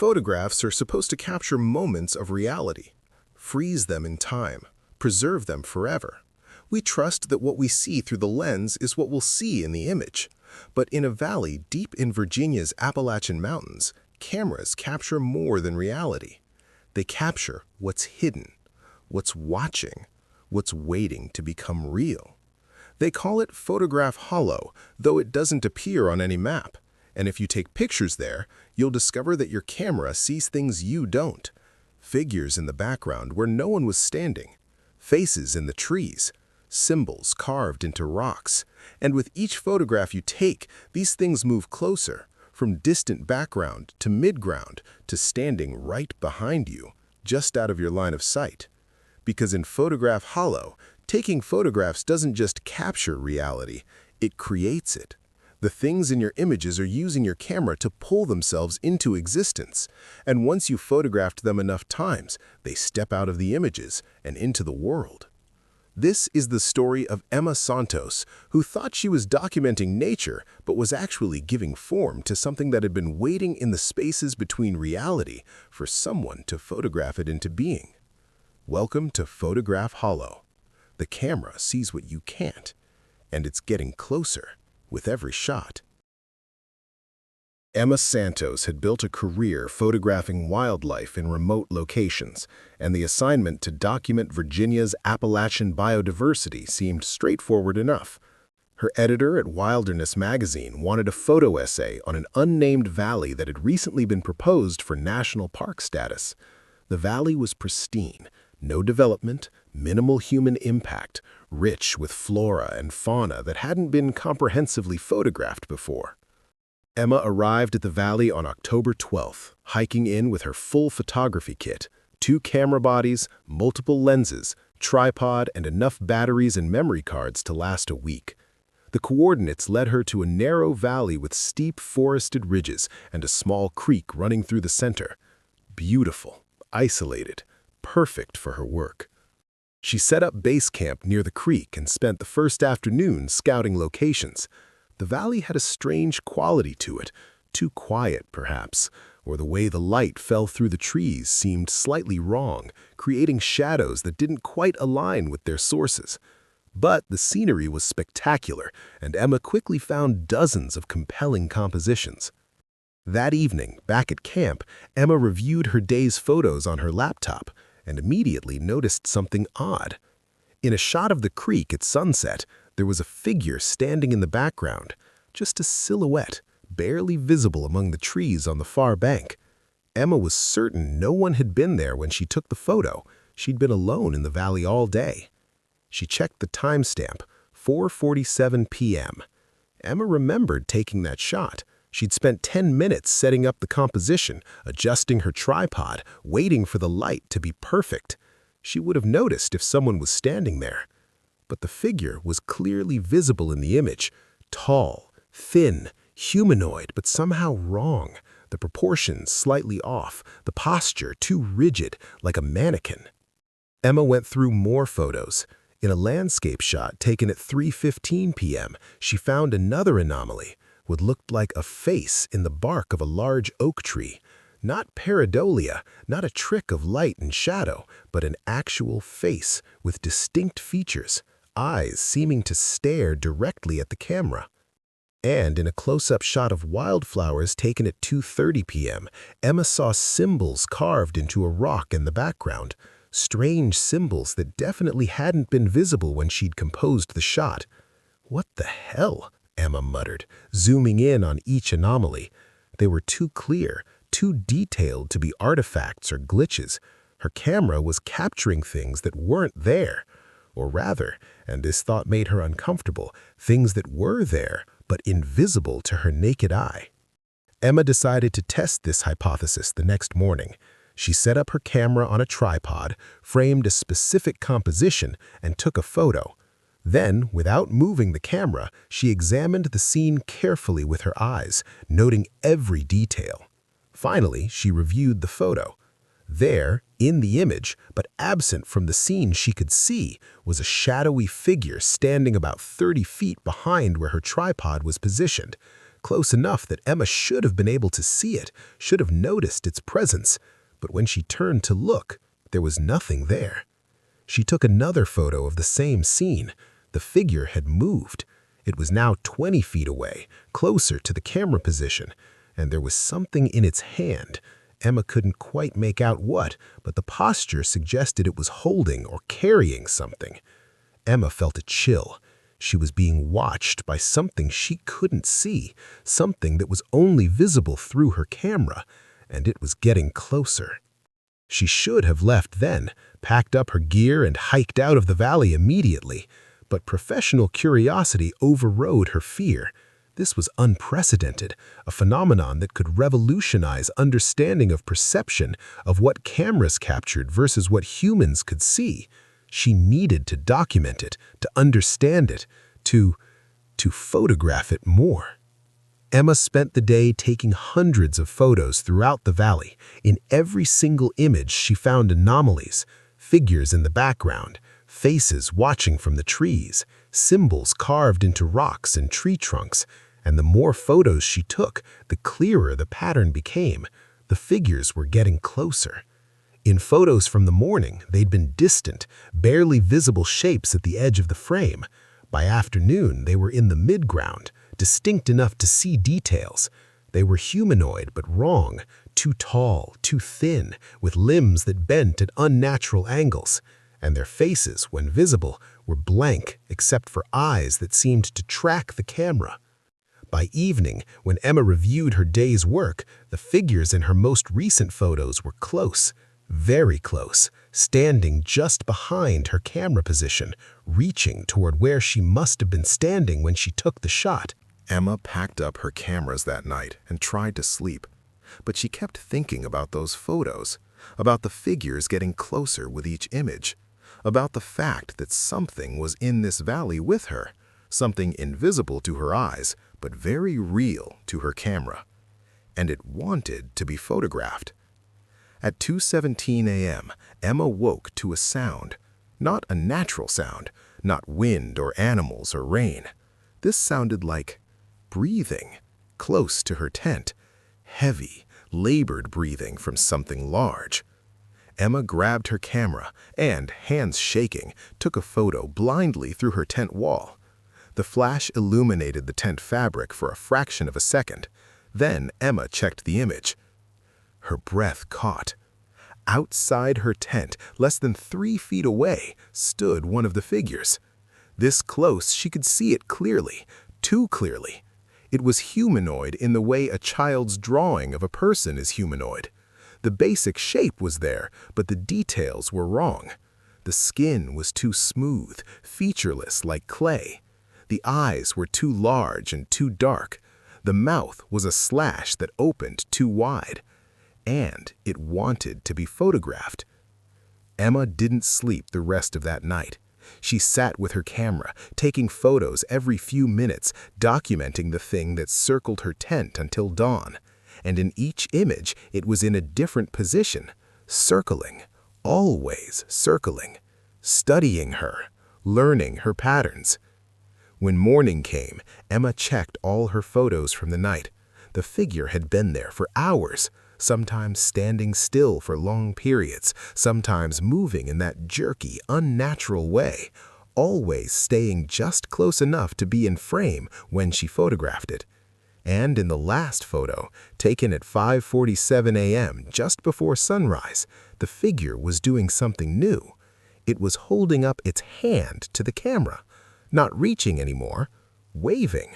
Photographs are supposed to capture moments of reality, freeze them in time, preserve them forever. We trust that what we see through the lens is what we'll see in the image. But in a valley deep in Virginia's Appalachian Mountains, cameras capture more than reality. They capture what's hidden, what's watching, what's waiting to become real. They call it photograph hollow, though it doesn't appear on any map. And if you take pictures there, you'll discover that your camera sees things you don't. Figures in the background where no one was standing, faces in the trees, symbols carved into rocks. And with each photograph you take, these things move closer, from distant background to midground to standing right behind you, just out of your line of sight. Because in photograph hollow, taking photographs doesn't just capture reality, it creates it. The things in your images are using your camera to pull themselves into existence. And once you've photographed them enough times, they step out of the images and into the world. This is the story of Emma Santos, who thought she was documenting nature, but was actually giving form to something that had been waiting in the spaces between reality for someone to photograph it into being. Welcome to Photograph Hollow. The camera sees what you can't, and it's getting closer with every shot. Emma Santos had built a career photographing wildlife in remote locations, and the assignment to document Virginia's Appalachian biodiversity seemed straightforward enough. Her editor at Wilderness magazine wanted a photo essay on an unnamed valley that had recently been proposed for national park status. The valley was pristine, no development, minimal human impact, rich with flora and fauna that hadn't been comprehensively photographed before. Emma arrived at the valley on October 12th, hiking in with her full photography kit, 2 camera bodies, multiple lenses, tripod, and enough batteries and memory cards to last a week. The coordinates led her to a narrow valley with steep forested ridges and a small creek running through the center. Beautiful, isolated, perfect for her work. She set up base camp near the creek and spent the first afternoon scouting locations. The valley had a strange quality to it, too quiet perhaps, or the way the light fell through the trees seemed slightly wrong, creating shadows that didn't quite align with their sources. But the scenery was spectacular, and Emma quickly found dozens of compelling compositions. That evening, back at camp, Emma reviewed her day's photos on her laptop and immediately noticed something odd. In a shot of the creek at sunset, there was a figure standing in the background, just a silhouette, barely visible among the trees on the far bank. Emma was certain no one had been there when she took the photo. She'd been alone in the valley all day. She checked the timestamp, 4:47 p.m. Emma remembered taking that shot. She'd spent 10 minutes setting up the composition, adjusting her tripod, waiting for the light to be perfect. She would have noticed if someone was standing there. But the figure was clearly visible in the image, tall, thin, humanoid, but somehow wrong, the proportions slightly off, the posture too rigid, like a mannequin. Emma went through more photos. In a landscape shot taken at 3:15 p.m., she found another anomaly, what looked like a face in the bark of a large oak tree. Not pareidolia, not a trick of light and shadow, but an actual face with distinct features, eyes seeming to stare directly at the camera. And in a close-up shot of wildflowers taken at 2:30 p.m., Emma saw symbols carved into a rock in the background, strange symbols that definitely hadn't been visible when she'd composed the shot. "What the hell?" Emma muttered, zooming in on each anomaly. They were too clear, too detailed to be artifacts or glitches. Her camera was capturing things that weren't there. Or rather, and this thought made her uncomfortable, things that were there, but invisible to her naked eye. Emma decided to test this hypothesis the next morning. She set up her camera on a tripod, framed a specific composition, and took a photo. Then, without moving the camera, she examined the scene carefully with her eyes, noting every detail. Finally, she reviewed the photo. There, in the image, but absent from the scene she could see, was a shadowy figure standing about 30 feet behind where her tripod was positioned. close enough that Emma should have been able to see it, should have noticed its presence. But when she turned to look, there was nothing there. She took another photo of the same scene. The figure had moved. It was now 20 feet away, closer to the camera position, and there was something in its hand. Emma couldn't quite make out what, but the posture suggested it was holding or carrying something. Emma felt a chill. She was being watched by something she couldn't see, something that was only visible through her camera, and it was getting closer. She should have left then, packed up her gear and hiked out of the valley immediately, but professional curiosity overrode her fear. This was unprecedented, a phenomenon that could revolutionize understanding of perception, of what cameras captured versus what humans could see. She needed to document it, to understand it, to photograph it more. Emma spent the day taking hundreds of photos throughout the valley. In every single image, she found anomalies, figures in the background, faces watching from the trees, symbols carved into rocks and tree trunks, and the more photos she took, the clearer the pattern became. The figures were getting closer. In photos from the morning, they'd been distant, barely visible shapes at the edge of the frame. By afternoon, they were in the midground, distinct enough to see details. They were humanoid but wrong, too tall, too thin, with limbs that bent at unnatural angles. And their faces, when visible, were blank except for eyes that seemed to track the camera. By evening, when Emma reviewed her day's work, the figures in her most recent photos were close, very close, standing just behind her camera position, reaching toward where she must have been standing when she took the shot. Emma packed up her cameras that night and tried to sleep, but she kept thinking about those photos, about the figures getting closer with each image, about the fact that something was in this valley with her, something invisible to her eyes, but very real to her camera. And it wanted to be photographed. At 2:17 a.m., Emma woke to a sound, not a natural sound, not wind or animals or rain. This sounded like breathing, close to her tent, heavy, labored breathing from something large. Emma grabbed her camera and, hands shaking, took a photo blindly through her tent wall. The flash illuminated the tent fabric for a fraction of a second. Then Emma checked the image. Her breath caught. Outside her tent, less than 3 feet away, stood one of the figures. This close, she could see it clearly, too clearly. It was humanoid in the way a child's drawing of a person is humanoid. The basic shape was there, but the details were wrong. The skin was too smooth, featureless like clay. The eyes were too large and too dark. The mouth was a slash that opened too wide. And it wanted to be photographed. Emma didn't sleep the rest of that night. She sat with her camera, taking photos every few minutes, documenting the thing that circled her tent until dawn. And in each image, it was in a different position, circling, always circling, studying her, learning her patterns. When morning came, Emma checked all her photos from the night. The figure had been there for hours, sometimes standing still for long periods, sometimes moving in that jerky, unnatural way, always staying just close enough to be in frame when she photographed it. And in the last photo, taken at 5:47 a.m., just before sunrise, the figure was doing something new. It was holding up its hand to the camera, not reaching anymore, waving,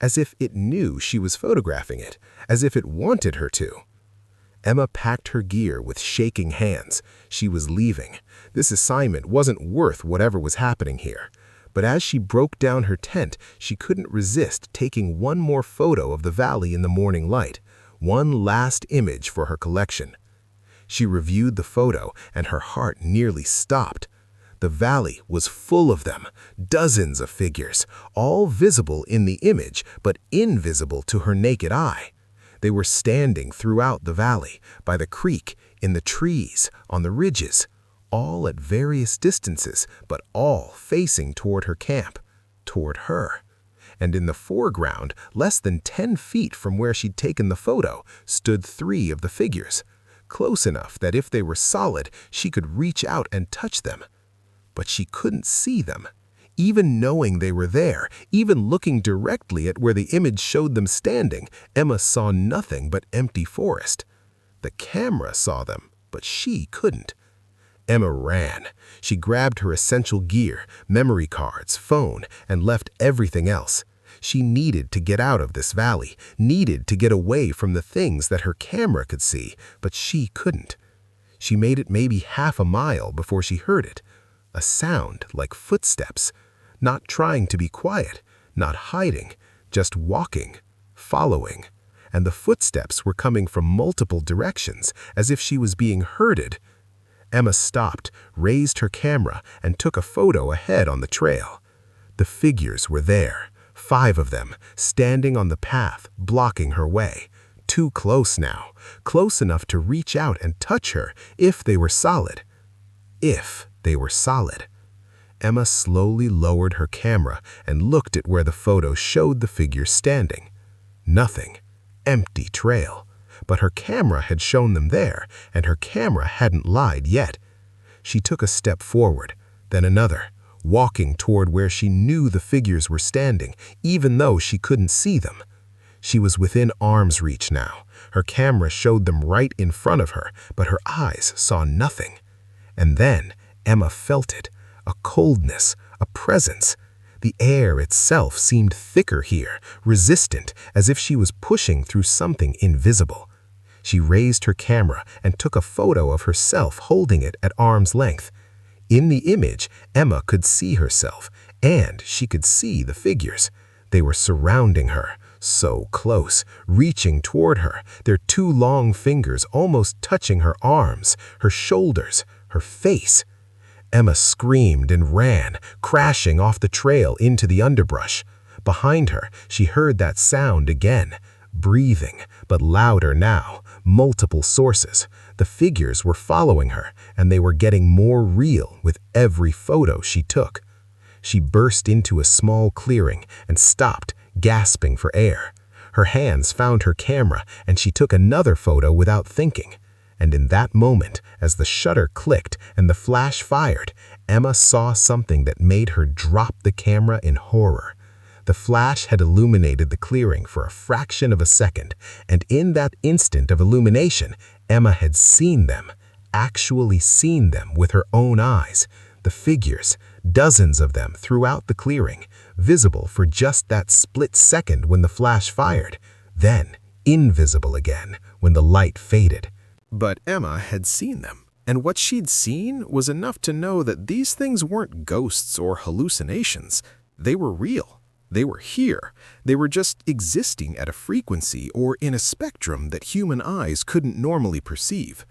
as if it knew she was photographing it, as if it wanted her to. Emma packed her gear with shaking hands. She was leaving. This assignment wasn't worth whatever was happening here. But as she broke down her tent, she couldn't resist taking one more photo of the valley in the morning light, one last image for her collection. She reviewed the photo, and her heart nearly stopped. The valley was full of them, dozens of figures, all visible in the image, but invisible to her naked eye. They were standing throughout the valley, by the creek, in the trees, on the ridges, all at various distances, but all facing toward her camp, toward her. and in the foreground, less than 10 feet from where she'd taken the photo, stood 3 of the figures, close enough that if they were solid, she could reach out and touch them. But she couldn't see them. Even knowing they were there, even looking directly at where the image showed them standing, Emma saw nothing but empty forest. The camera saw them, but she couldn't. Emma ran. She grabbed her essential gear, memory cards, phone, and left everything else. She needed to get out of this valley, needed to get away from the things that her camera could see, but she couldn't. She made it maybe half a mile before she heard it. A sound like footsteps. Not trying to be quiet, not hiding, just walking, following. And the footsteps were coming from multiple directions, as if she was being herded. Emma stopped, raised her camera, and took a photo ahead on the trail. The figures were there, 5 of them, standing on the path, blocking her way. Too close now, close enough to reach out and touch her if they were solid. If they were solid. Emma slowly lowered her camera and looked at where the photo showed the figures standing. Nothing. Empty trail. But her camera had shown them there, and her camera hadn't lied yet. She took a step forward, then another, walking toward where she knew the figures were standing, even though she couldn't see them. She was within arm's reach now. Her camera showed them right in front of her, but her eyes saw nothing. And then Emma felt it. A coldness, a presence. The air itself seemed thicker here, resistant, as if she was pushing through something invisible. She raised her camera and took a photo of herself holding it at arm's length. In the image, Emma could see herself, and she could see the figures. They were surrounding her, so close, reaching toward her, their 2 long fingers almost touching her arms, her shoulders, her face. Emma screamed and ran, crashing off the trail into the underbrush. Behind her, she heard that sound again. Breathing, but louder now. Multiple sources. The figures were following her, and they were getting more real with every photo she took. She burst into a small clearing and stopped, gasping for air. Her hands found her camera, and she took another photo without thinking. And in that moment, as the shutter clicked and the flash fired, Emma saw something that made her drop the camera in horror. The flash had illuminated the clearing for a fraction of a second, and in that instant of illumination, Emma had seen them, actually seen them with her own eyes. The figures, dozens of them throughout the clearing, visible for just that split second when the flash fired, then invisible again when the light faded. But Emma had seen them, and what she'd seen was enough to know that these things weren't ghosts or hallucinations. They were real. They were here. They were just existing at a frequency or in a spectrum that human eyes couldn't normally perceive.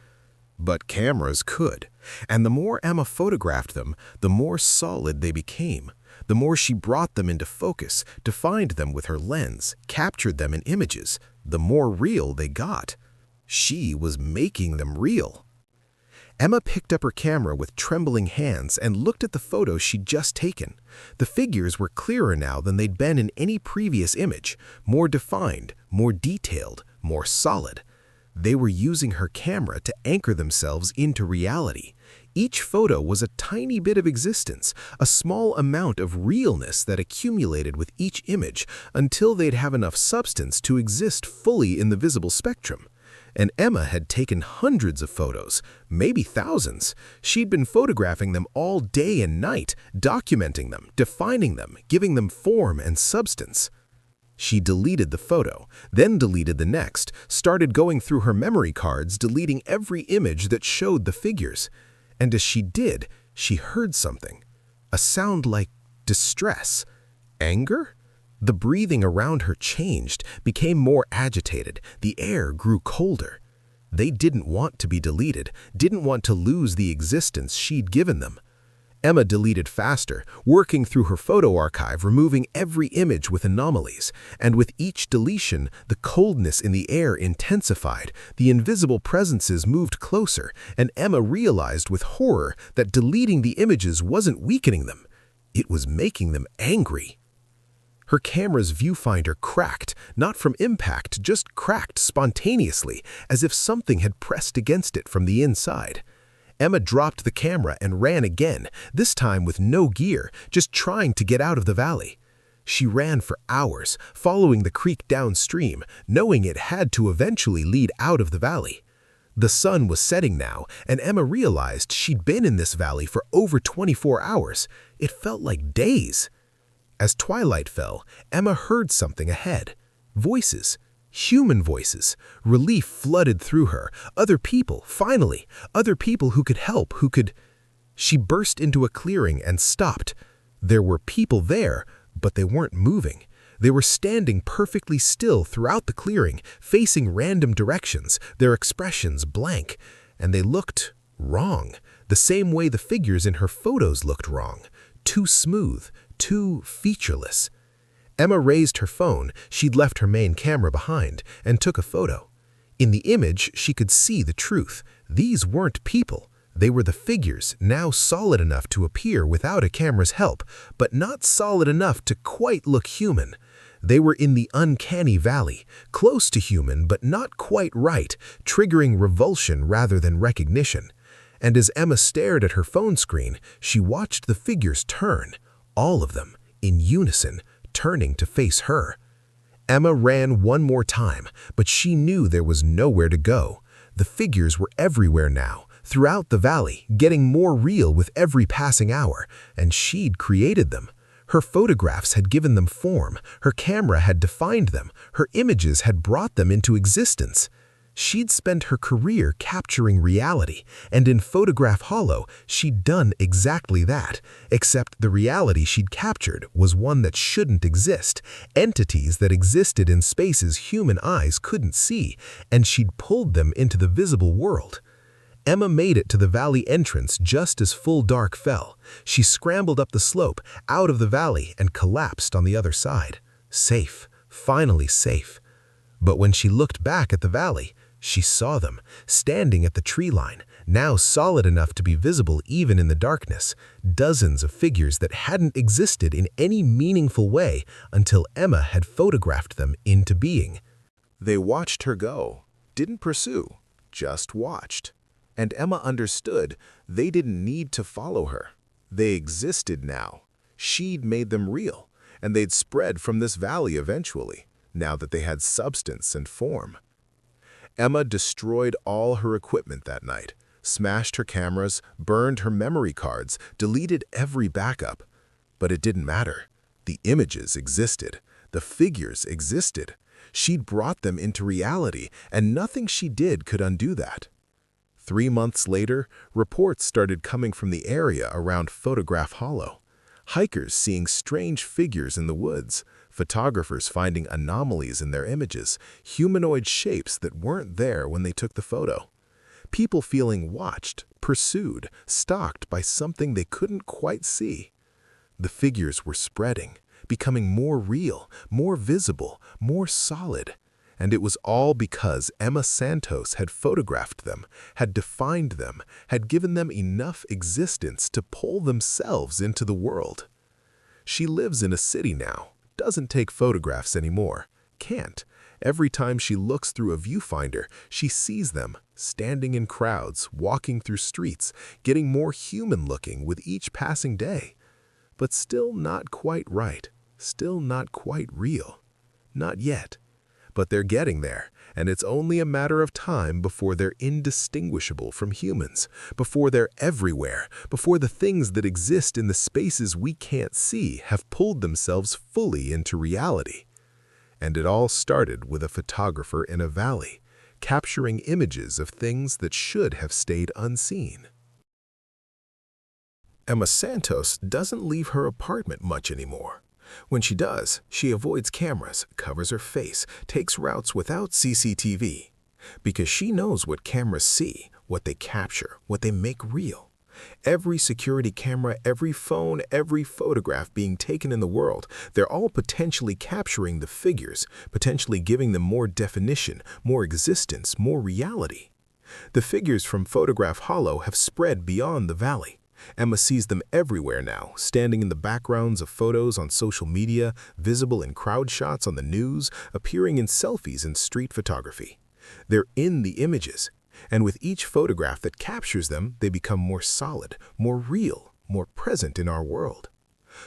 But cameras could, and the more Emma photographed them, the more solid they became. The more she brought them into focus, defined them with her lens, captured them in images, the more real they got. She was making them real. Emma picked up her camera with trembling hands and looked at the photos she'd just taken. The figures were clearer now than they'd been in any previous image, more defined, more detailed, more solid. They were using her camera to anchor themselves into reality. Each photo was a tiny bit of existence, a small amount of realness that accumulated with each image until they'd have enough substance to exist fully in the visible spectrum. And Emma had taken hundreds of photos, maybe thousands. She'd been photographing them all day and night, documenting them, defining them, giving them form and substance. She deleted the photo, then deleted the next, started going through her memory cards, deleting every image that showed the figures. And as she did, she heard something. A sound like distress. Anger? The breathing around her changed, became more agitated. The air grew colder. They didn't want to be deleted, didn't want to lose the existence she'd given them. Emma deleted faster, working through her photo archive, removing every image with anomalies. And with each deletion, the coldness in the air intensified, the invisible presences moved closer, and Emma realized with horror that deleting the images wasn't weakening them. It was making them angry. Her camera's viewfinder cracked, not from impact, just cracked spontaneously, as if something had pressed against it from the inside. Emma dropped the camera and ran again, this time with no gear, just trying to get out of the valley. She ran for hours, following the creek downstream, knowing it had to eventually lead out of the valley. The sun was setting now, and Emma realized she'd been in this valley for over 24 hours. It felt like days. As twilight fell, Emma heard something ahead. Voices. Human voices. Relief flooded through her. Other people, finally. Other people who could help, who could... She burst into a clearing and stopped. There were people there, but they weren't moving. They were standing perfectly still throughout the clearing, facing random directions, their expressions blank. And they looked wrong, the same way the figures in her photos looked wrong. Too smooth, too featureless. Emma raised her phone, she'd left her main camera behind, and took a photo. In the image, she could see the truth. These weren't people. They were the figures, now solid enough to appear without a camera's help, but not solid enough to quite look human. They were in the uncanny valley, close to human but not quite right, triggering revulsion rather than recognition. And as Emma stared at her phone screen, she watched the figures turn, all of them, in unison, turning to face her. Emma ran one more time, but she knew there was nowhere to go. The figures were everywhere now, throughout the valley, getting more real with every passing hour, and she'd created them. Her photographs had given them form, her camera had defined them, her images had brought them into existence. She'd spent her career capturing reality, and in Photograph Hollow, she'd done exactly that, except the reality she'd captured was one that shouldn't exist, entities that existed in spaces human eyes couldn't see, and she'd pulled them into the visible world. Emma made it to the valley entrance just as full dark fell. She scrambled up the slope, out of the valley, and collapsed on the other side. Safe, finally safe. But when she looked back at the valley, she saw them, standing at the tree line, now solid enough to be visible even in the darkness, dozens of figures that hadn't existed in any meaningful way until Emma had photographed them into being. They watched her go, didn't pursue, just watched. And Emma understood they didn't need to follow her. They existed now. She'd made them real, and they'd spread from this valley eventually, now that they had substance and form. Emma destroyed all her equipment that night, smashed her cameras, burned her memory cards, deleted every backup. But it didn't matter. The images existed. The figures existed. She'd brought them into reality, and nothing she did could undo that. 3 months later, reports started coming from the area around Photograph Hollow. Hikers seeing strange figures in the woods, photographers finding anomalies in their images, humanoid shapes that weren't there when they took the photo. People feeling watched, pursued, stalked by something they couldn't quite see. The figures were spreading, becoming more real, more visible, more solid. And it was all because Emma Santos had photographed them, had defined them, had given them enough existence to pull themselves into the world. She lives in a city now, doesn't take photographs anymore, can't. Every time she looks through a viewfinder, she sees them, standing in crowds, walking through streets, getting more human-looking with each passing day. But still not quite right, still not quite real. Not yet. But they're getting there, and it's only a matter of time before they're indistinguishable from humans, before they're everywhere, before the things that exist in the spaces we can't see have pulled themselves fully into reality. And it all started with a photographer in a valley, capturing images of things that should have stayed unseen. Emma Santos doesn't leave her apartment much anymore. When she does, she avoids cameras, covers her face, takes routes without CCTV. Because she knows what cameras see, what they capture, what they make real. Every security camera, every phone, every photograph being taken in the world, they're all potentially capturing the figures, potentially giving them more definition, more existence, more reality. The figures from Photograph Hollow have spread beyond the valley. Emma sees them everywhere now, standing in the backgrounds of photos on social media, visible in crowd shots on the news, appearing in selfies and street photography. They're in the images, and with each photograph that captures them, they become more solid, more real, more present in our world.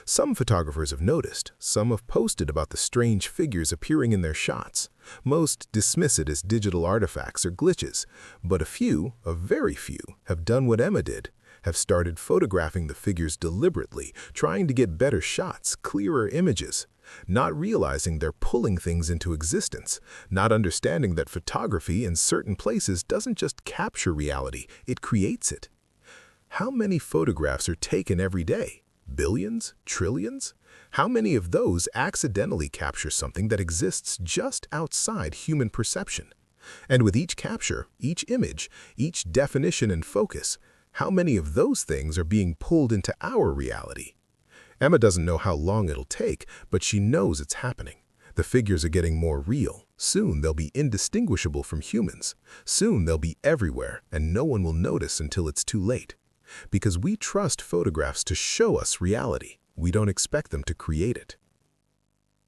Some photographers have noticed, some have posted about the strange figures appearing in their shots. Most dismiss it as digital artifacts or glitches, but a very few, have done what Emma did, have started photographing the figures deliberately, trying to get better shots, clearer images, not realizing they're pulling things into existence, not understanding that photography in certain places doesn't just capture reality, it creates it. How many photographs are taken every day? Billions? Trillions? How many of those accidentally capture something that exists just outside human perception? And with each capture, each image, each definition and focus, how many of those things are being pulled into our reality? Emma doesn't know how long it'll take, but she knows it's happening. The figures are getting more real. Soon they'll be indistinguishable from humans. Soon they'll be everywhere, and no one will notice until it's too late. Because we trust photographs to show us reality. We don't expect them to create it.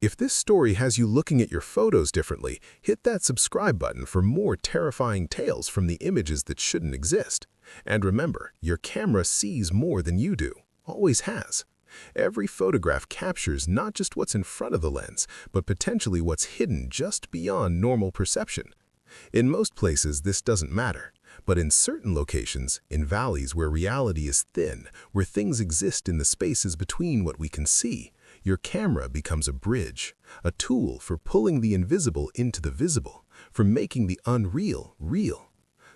If this story has you looking at your photos differently, hit that subscribe button for more terrifying tales from the images that shouldn't exist. And remember, your camera sees more than you do. Always has. Every photograph captures not just what's in front of the lens, but potentially what's hidden just beyond normal perception. In most places, this doesn't matter. But in certain locations, in valleys where reality is thin, where things exist in the spaces between what we can see, your camera becomes a bridge, a tool for pulling the invisible into the visible, for making the unreal real.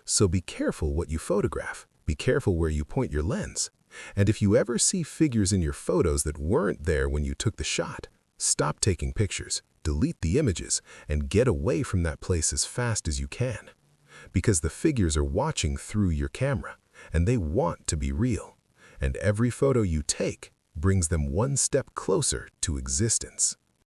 So be careful what you photograph. Be careful where you point your lens. And if you ever see figures in your photos that weren't there when you took the shot, stop taking pictures, delete the images, and get away from that place as fast as you can. Because the figures are watching through your camera, and they want to be real. And every photo you take brings them one step closer to existence.